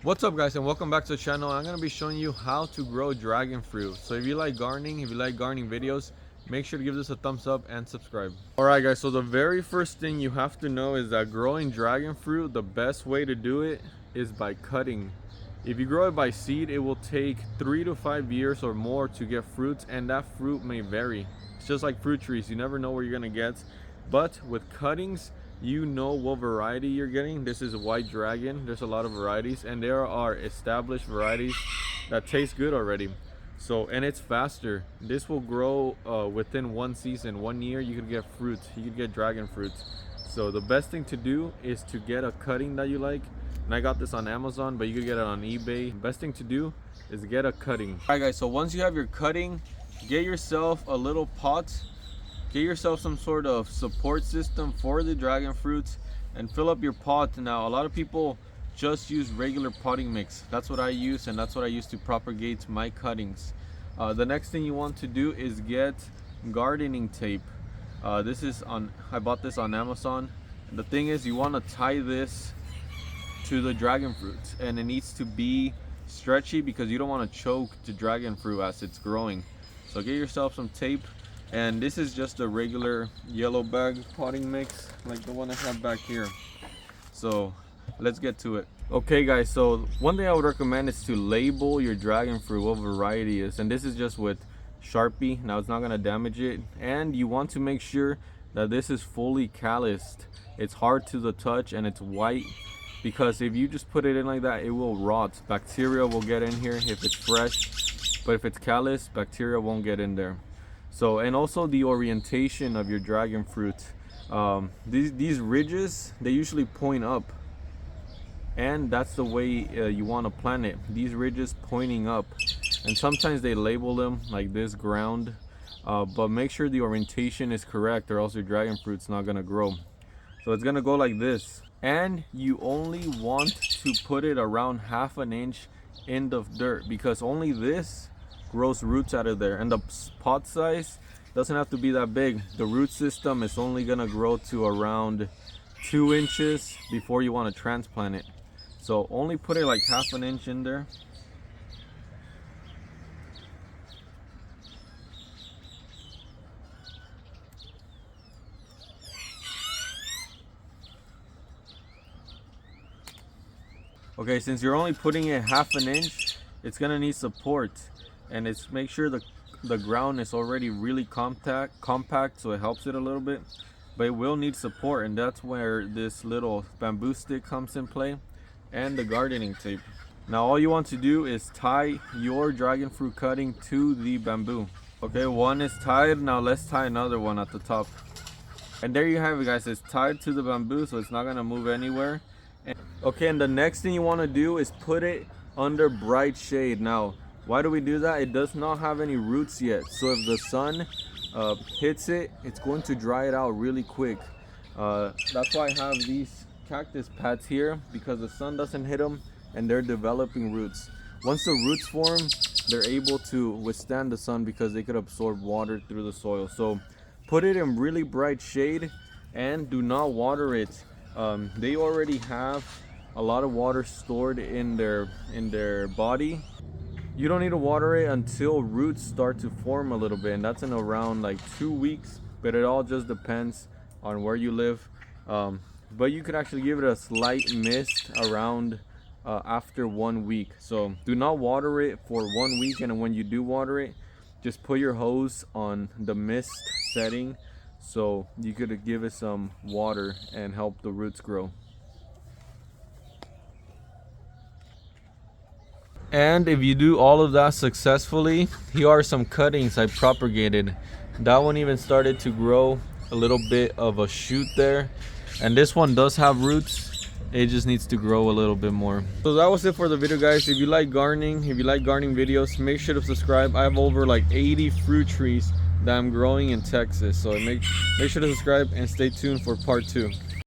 What's up guys, and welcome back to the channel. I'm going to be showing you how to grow dragon fruit. So if you like gardening, videos, make sure to give this a thumbs up and subscribe. Alright guys, so the very first thing you have to know is that growing dragon fruit, the best way to do it is by cutting. If you grow it by seed, it will take 3 to 5 years or more to get fruits, and that fruit may vary. It's just like fruit trees, you never know what you're going to get. But with cuttings, you know what variety you're getting. This is white dragon. There's a lot of varieties, and there are established varieties that taste good already. So, and it's faster. This will grow within 1 season, 1 year. You could get fruits, you could get dragon fruits. So the best thing to do is to get a cutting that you like, and I got this on Amazon, but you could get it on eBay. Best thing to do is get a cutting. All right guys, so once you have your cutting, get yourself a little pot. Get yourself some sort of support system for the dragon fruits and fill up your pot. Now, a lot of people just use regular potting mix. That's what I use, and that's what I use to propagate my cuttings. The next thing you want to do is get gardening tape. I bought this on Amazon. And the thing is, you want to tie this to the dragon fruits, and it needs to be stretchy because you don't want to choke the dragon fruit as it's growing. So get yourself some tape. And this is just a regular yellow bag potting mix, like the one I have back here. So let's get to it. Okay guys, so one thing I would recommend is to label your dragon fruit, what variety it is. And this is just with Sharpie. Now it's not gonna damage it. And you want to make sure that this is fully calloused. It's hard to the touch and it's white, because if you just put it in like that, it will rot. Bacteria will get in here if it's fresh, but if it's callous, bacteria won't get in there. So, and also the orientation of your dragon fruit. These ridges, they usually point up, and that's the way you want to plant it. These ridges pointing up, and sometimes they label them like this, ground, but make sure the orientation is correct, or else your dragon fruit's not gonna grow. So it's gonna go like this, and you only want to put it around 1/2 inch in the dirt, because only this grows roots out of there, and the pot size doesn't have to be that big. The root system is only gonna grow to around 2 inches before you want to transplant it. So only put it like 1/2 inch in there. Okay, since you're only putting it 1/2 inch, it's gonna need support. And it's make sure the ground is already really compact, so it helps it a little bit, but it will need support, and that's where this little bamboo stick comes in play, and the gardening tape. Now all you want to do is tie your dragon fruit cutting to the bamboo. Okay, one is tied. Now let's tie another one at the top, and there you have it guys. It's tied to the bamboo, so it's not gonna move anywhere. Okay, and the next thing you want to do is put it under bright shade. Now why do we do that? It does not have any roots yet, so if the sun hits it, it's going to dry it out really quick. That's why I have these cactus pads here, because the sun doesn't hit them and they're developing roots. Once the roots form, they're able to withstand the sun because they could absorb water through the soil. So put it in really bright shade and do not water it. They already have a lot of water stored in their body. You don't need to water it until roots start to form a little bit, and that's in around like 2 weeks, but it all just depends on where you live. But you could actually give it a slight mist around after 1 week. So do not water it for 1 week, and when you do water it, just put your hose on the mist setting so you could give it some water and help the roots grow. And if you do all of that successfully, here are some cuttings I propagated. That one even started to grow a little bit of a shoot there, and this one does have roots. It just needs to grow a little bit more. So that was it for the video guys. If you like gardening, videos, make sure to subscribe. I have over like 80 fruit trees that I'm growing in Texas, so make sure to subscribe and stay tuned for part 2.